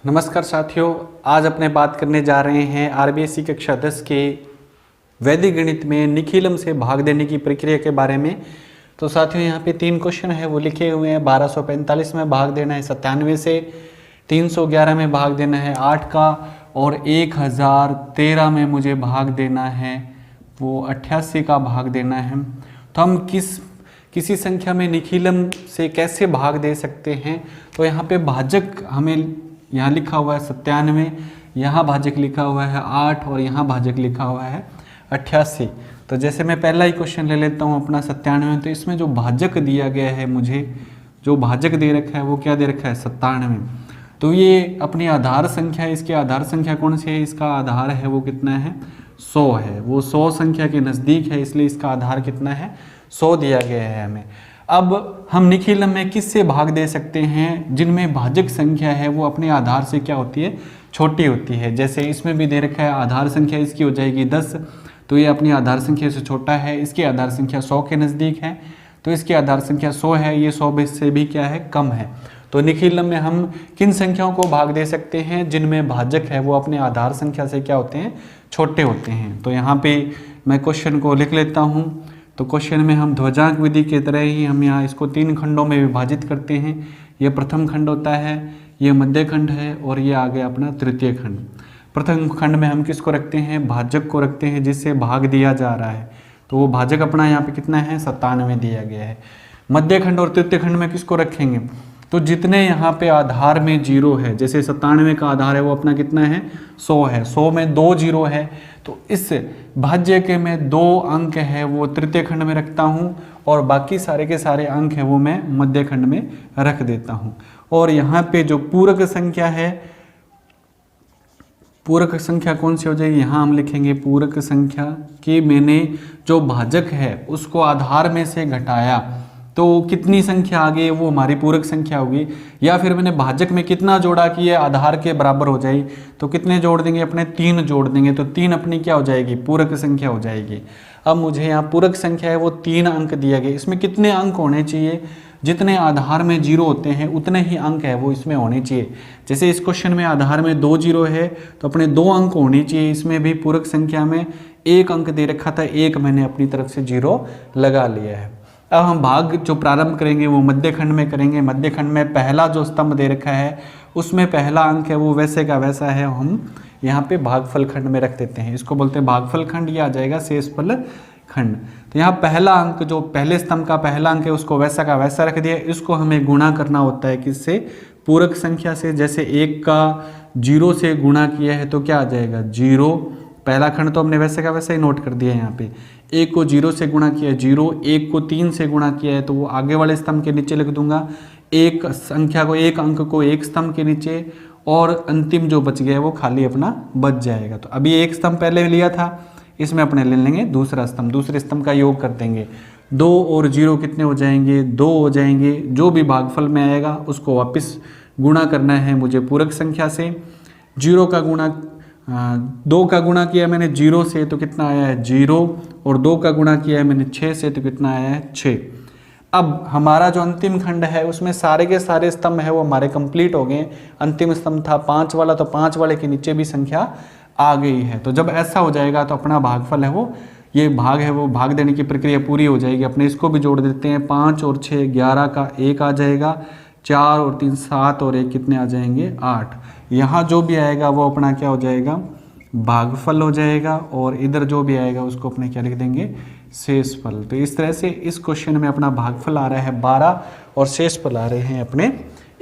नमस्कार साथियों, आज अपने बात करने जा रहे हैं आरबीएससी कक्षा 10 के वैदिक गणित में निखिलम से भाग देने की प्रक्रिया के बारे में। तो साथियों यहाँ पे 3 क्वेश्चन है वो लिखे हुए हैं। 1245 में भाग देना है 97 से, 311 में भाग देना है 8 का, और 1013 में मुझे भाग देना है वो 88 का भाग देना है। तो हम किसी संख्या में निखिलम से कैसे भाग दे सकते हैं? तो यहाँ पे भाजक हमें यहाँ लिखा हुआ है 97, यहाँ भाजक लिखा हुआ है 8 और यहाँ भाजक लिखा हुआ है 88। तो जैसे मैं पहला ही क्वेश्चन ले लेता हूँ अपना 97। तो इसमें जो भाजक दिया गया है, मुझे जो भाजक दे रखा है वो क्या दे रखा है 97। तो ये अपनी आधार संख्या है। इसकी आधार संख्या कौन सी है? इसका आधार है वो कितना है 100 है। वो 100 संख्या के नज़दीक है, इसलिए इसका आधार कितना है 100 दिया गया है हमें। अब हम निखिलम में किससे भाग दे सकते हैं? जिनमें भाजक संख्या है वो अपने आधार से क्या होती है, छोटी होती है। जैसे इसमें भी दे रखा है आधार संख्या इसकी हो जाएगी 10, तो ये अपनी आधार संख्या से छोटा है। इसकी आधार संख्या 100 के नज़दीक है, तो इसकी आधार संख्या 100 है, ये 100 से भी क्या है, कम है। तो निखिलम में हम किन संख्याओं को भाग दे सकते हैं? जिनमें भाजक है वो अपने आधार संख्या से क्या होते हैं, छोटे होते हैं। तो यहाँ पे मैं क्वेश्चन को लिख लेता हूँ। तो क्वेश्चन में हम ध्वजांक विधि की तरह ही हम यहाँ इसको 3 खंडों में विभाजित करते हैं। ये प्रथम खंड होता है, ये मध्य खंड है, और ये आ गया अपना तृतीय खंड। प्रथम खंड में हम किसको रखते हैं? भाजक को रखते हैं, जिससे भाग दिया जा रहा है। तो वो भाजक अपना यहाँ पे कितना है 97 दिया गया है। मध्य खंड और तृतीय खंड में किसको रखेंगे? तो जितने यहाँ पे आधार में 0 है, जैसे 97 का आधार है वो अपना कितना है 100 है, 100 में 2 0 है, तो इस भाज्य के में 2 अंक है वो तृतीय खंड में रखता हूँ, और बाकी सारे के सारे अंक है वो मैं मध्य खंड में रख देता हूँ। और यहाँ पे जो पूरक संख्या है, पूरक संख्या कौन सी हो जाएगी? यहाँ हम लिखेंगे पूरक संख्या कि मैंने जो भाजक है उसको आधार में से घटाया, तो कितनी संख्या आ गई वो हमारी पूरक संख्या होगी। या फिर मैंने भाजक में कितना जोड़ा कि ये आधार के बराबर हो जाए, तो कितने जोड़ देंगे अपने 3 जोड़ देंगे, तो 3 अपनी क्या हो जाएगी, पूरक संख्या हो जाएगी। अब मुझे यहाँ पूरक संख्या है वो 3 अंक दिया गया। इसमें कितने अंक होने चाहिए? जितने आधार में 0 होते हैं उतने ही अंक है वो इसमें होने चाहिए। जैसे इस क्वेश्चन में आधार में 2 0 है, तो अपने 2 अंक होने चाहिए। इसमें भी पूरक संख्या में 1 अंक दे रखा था, 1 मैंने अपनी तरफ से 0 लगा लिया है। अब हम भाग जो प्रारंभ करेंगे वो मध्य खंड में करेंगे। मध्य खंड में पहला जो स्तंभ दे रखा है उसमें पहला अंक है वो वैसे का वैसा है, हम यहाँ पे भागफल खंड में रख देते हैं। इसको बोलते हैं भागफल खंड, ये आ जाएगा शेषफल खंड। तो यहाँ पहला अंक जो पहले स्तंभ का पहला अंक है उसको वैसा का वैसा रख दिया। इसको हमें गुणा करना होता है किससे? पूरक संख्या से। जैसे 1 का 0 से गुणा किया है तो क्या आ जाएगा 0। पहला खंड तो हमने वैसे का वैसा ही नोट कर दिया है। यहाँ पे 1 को 0 से गुणा किया 0, 1 को 3 से गुणा किया है तो वो आगे वाले स्तंभ के नीचे लिख दूंगा। एक संख्या को, एक अंक को एक स्तंभ के नीचे, और अंतिम जो बच गया वो खाली अपना बच जाएगा। तो अभी एक स्तंभ पहले लिया था, इसमें अपने ले लेंगे दूसरा स्तंभ। दूसरे स्तंभ का योग कर देंगे, 2 और 0 कितने हो जाएंगे, 2 हो जाएंगे। जो भी भागफल में आएगा उसको वापस गुणा करना है मुझे पूरक संख्या से। 0 का गुणा 2 का गुणा किया मैंने 0 से तो कितना आया है 0, और 2 का गुणा किया है मैंने 6 से तो कितना आया है 6। अब हमारा जो अंतिम खंड है उसमें सारे के सारे स्तंभ है वो हमारे कंप्लीट हो गए। अंतिम स्तंभ था 5 वाला, तो 5 वाले के नीचे भी संख्या आ गई है। तो जब ऐसा हो जाएगा तो अपना भागफल है वो, ये भाग है वो भाग देने की प्रक्रिया पूरी हो जाएगी। अपने इसको भी जोड़ देते हैं, 5 और 6 11 का 1 आ जाएगा, 4 और 3 7 और 1 कितने आ जाएंगे 8। यहाँ जो भी आएगा वो अपना क्या हो जाएगा, भागफल हो जाएगा, और इधर जो भी आएगा उसको अपने क्या लिख देंगे, शेषफल। तो इस तरह से इस क्वेश्चन में अपना भागफल आ रहा है 12 और शेषफल आ रहे हैं अपने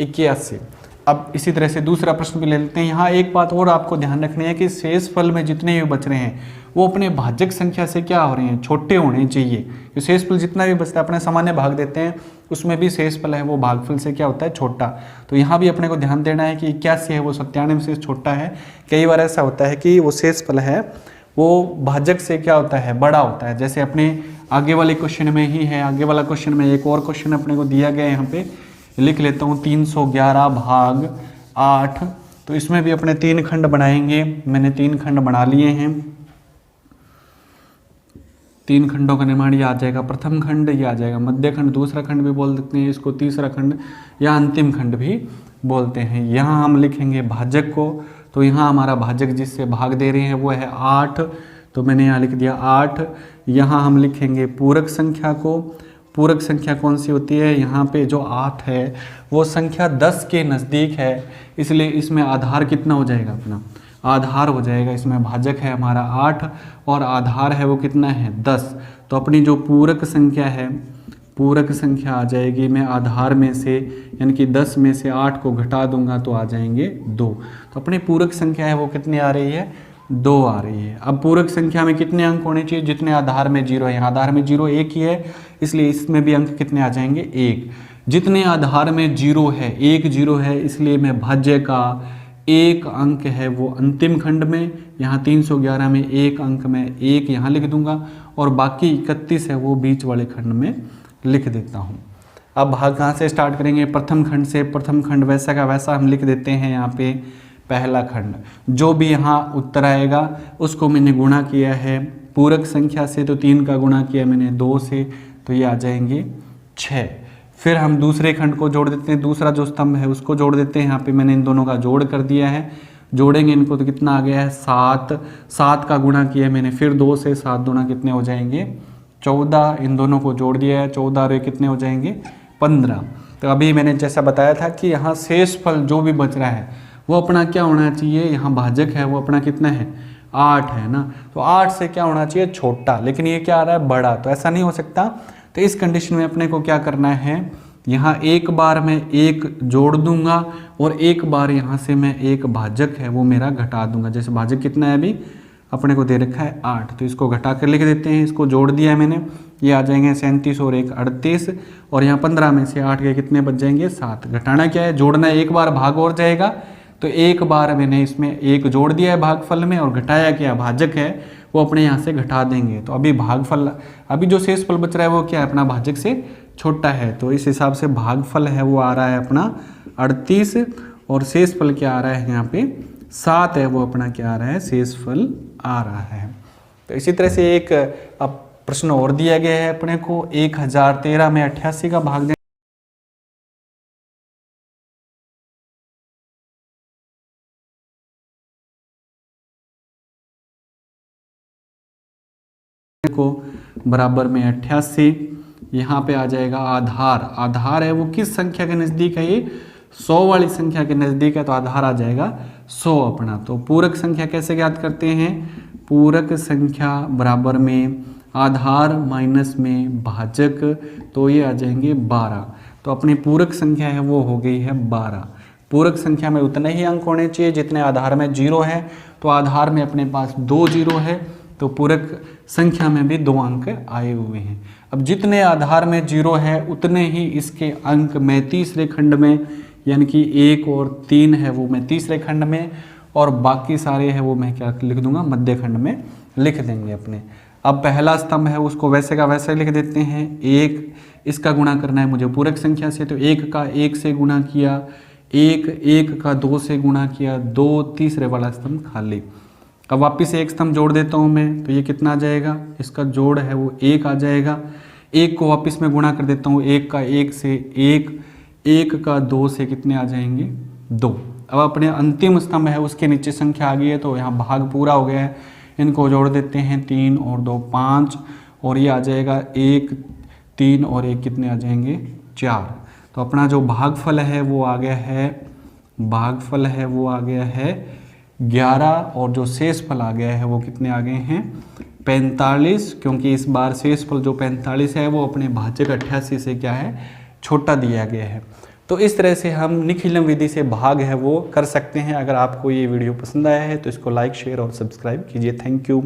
81। अब इसी तरह से दूसरा प्रश्न भी ले लेते हैं। यहाँ एक बात और आपको ध्यान रखनी है कि शेषफल में जितने भी बच रहे हैं वो अपने भाजक संख्या से क्या हो रहे हैं, छोटे होने चाहिए। तो शेषफल जितना भी बचता है अपने सामान्य भाग देते हैं, उसमें भी शेषफल है वो भागफल से क्या होता है, छोटा। तो यहाँ भी अपने को ध्यान देना है कि 81 है वो 97 से छोटा है। कई बार ऐसा होता है कि वो शेषफल है वो भाजक से क्या होता है, बड़ा होता है। जैसे अपने आगे वाले क्वेश्चन में ही है, आगे वाला क्वेश्चन में एक और क्वेश्चन अपने को दिया गया है, यहाँ पे लिख लेता हूँ 311 भाग 8। तो इसमें भी अपने 3 खंड बनाएंगे। मैंने 3 खंड बना लिए हैं। 3 खंडों का निर्माण, ये आ जाएगा प्रथम खंड, ये आ जाएगा मध्य खंड, दूसरा खंड भी बोल सकते हैं इसको, तीसरा खंड या अंतिम खंड भी बोलते हैं। यहाँ हम लिखेंगे भाजक को, तो यहाँ हमारा भाजक जिससे भाग दे रहे हैं वो है 8, तो मैंने यहाँ लिख दिया 8। यहाँ हम लिखेंगे पूरक संख्या को, पूरक संख्या कौन सी होती है, यहाँ पे जो 8 है वो संख्या 10 के नज़दीक है, इसलिए इसमें आधार कितना हो जाएगा, अपना आधार हो जाएगा। इसमें भाजक है हमारा 8 और आधार है वो कितना है 10, तो अपनी जो पूरक संख्या है, पूरक संख्या आ जाएगी, मैं आधार में से यानी कि 10 में से 8 को घटा दूंगा तो आ जाएंगे 2। तो अपनी पूरक संख्या है वो कितनी आ रही है, 2 आ रही है। अब पूरक संख्या में कितने अंक होने चाहिए, जितने आधार में 0 है, आधार में 0 1 ही है, इसलिए इसमें भी अंक कितने आ जाएंगे 1। जितने आधार में 0 है, 1 0 है, इसलिए मैं भाज्य का 1 अंक है वो अंतिम खंड में, यहाँ 311 में 1 अंक में 1 यहाँ लिख दूंगा, और बाकी 31 है वो बीच वाले खंड में लिख देता हूँ। अब भाग कहाँ से स्टार्ट करेंगे, प्रथम खंड से। प्रथम खंड वैसा का वैसा हम लिख देते हैं यहाँ पे पहला खंड, जो भी यहाँ उत्तर आएगा उसको मैंने गुणा किया है पूरक संख्या से, तो 3 का गुणा किया मैंने 2 से, तो ये आ जाएंगे 6। फिर हम दूसरे खंड को जोड़ देते हैं, दूसरा जो स्तंभ है उसको जोड़ देते हैं। यहाँ पे मैंने इन दोनों का जोड़ कर दिया है, जोड़ेंगे इनको तो कितना आ गया है 7, 7 का गुणा किया मैंने फिर 2 से, 7 दूना कितने हो जाएंगे 14, इन दोनों को जोड़ दिया है, 14 और ये कितने हो जाएंगे 15। तो अभी मैंने जैसा बताया था कि यहाँ शेष फल जो भी बच रहा है वो अपना क्या होना चाहिए, यहाँ भाजक है वो अपना कितना है 8 है ना, तो 8 से क्या होना चाहिए छोटा, लेकिन ये क्या आ रहा है बड़ा, तो ऐसा नहीं हो सकता। तो इस कंडीशन में अपने को क्या करना है, यहाँ एक बार मैं 1 जोड़ दूंगा और एक बार यहाँ से मैं एक भाजक है वो मेरा घटा दूंगा। जैसे भाजक कितना है अभी अपने को दे रखा है 8, तो इसको घटा कर लिख देते हैं, इसको जोड़ दिया है मैंने, ये आ जाएंगे 37 और 1 38, और यहाँ 15 में से 8 के कितने बच जाएंगे 7। घटाना क्या है, जोड़ना है, एक बार भाग और जाएगा, तो एक बार मैंने इसमें 1 जोड़ दिया है भागफल में, और घटाया क्या भाजक है वो अपने यहाँ से घटा देंगे। तो अभी भागफल, अभी जो शेष फल बच रहा है वो क्या है अपना भाजक से छोटा है, तो इस हिसाब से भागफल है वो आ रहा है अपना 38, और शेष फल क्या आ रहा है यहाँ पे 7 है वो अपना क्या आ रहा है शेष फल आ रहा है। तो इसी तरह से एक अब प्रश्न और दिया गया है अपने को, 1013 में 88 का भाग को बराबर में 88, यहाँ पे आ जाएगा आधार, आधार है वो किस संख्या के नज़दीक है, ये 100 वाली संख्या के नज़दीक है, तो आधार आ जाएगा 100 अपना। तो पूरक संख्या कैसे ज्ञात करते हैं, पूरक संख्या बराबर में आधार माइनस में भाजक, तो ये आ जाएंगे 12। तो अपनी पूरक संख्या है वो हो गई है 12। पूरक संख्या में उतने ही अंक होने चाहिए जितने आधार में 0 है, तो आधार में अपने पास 2 0 है, तो पूरक संख्या में भी 2 अंक आए हुए हैं। अब जितने आधार में 0 है उतने ही इसके अंक मैं तीसरे खंड में, यानी कि 1 और 3 है वो मैं तीसरे खंड में, और बाकी सारे है वो मैं क्या लिख दूंगा मध्य खंड में लिख देंगे अपने। अब पहला स्तंभ है उसको वैसे का वैसे लिख देते हैं, 1 इसका गुणा करना है मुझे पूरक संख्या से, तो 1 का 1 से गुणा किया, 1 का 2 से गुणा किया, 2 तीसरे वाला स्तंभ खाली। अब वापस एक स्तंभ जोड़ देता हूँ मैं, तो ये कितना आ जाएगा, इसका जोड़ है वो 1 आ जाएगा। 1 को वापस में गुणा कर देता हूँ, 1 का 1 से 1 का 2 से कितने आ जाएंगे 2। अब अपने अंतिम स्तंभ है उसके नीचे संख्या आ गई है, तो यहाँ भाग पूरा हो गया है, इनको जोड़ देते हैं, 3 और 2 5, और ये आ जाएगा 1 3 और 1 कितने आ जाएंगे 4। तो अपना जो भागफल है वो आ गया है, भागफल है वो आ गया है 11, और जो शेष फल आ गया है वो कितने आ गए हैं 45, क्योंकि इस बार शेष फल जो 45 है वो अपने भाजक 88 से क्या है छोटा दिया गया है। तो इस तरह से हम निखिलम विधि से भाग है वो कर सकते हैं। अगर आपको ये वीडियो पसंद आया है तो इसको लाइक शेयर और सब्सक्राइब कीजिए। Thank you.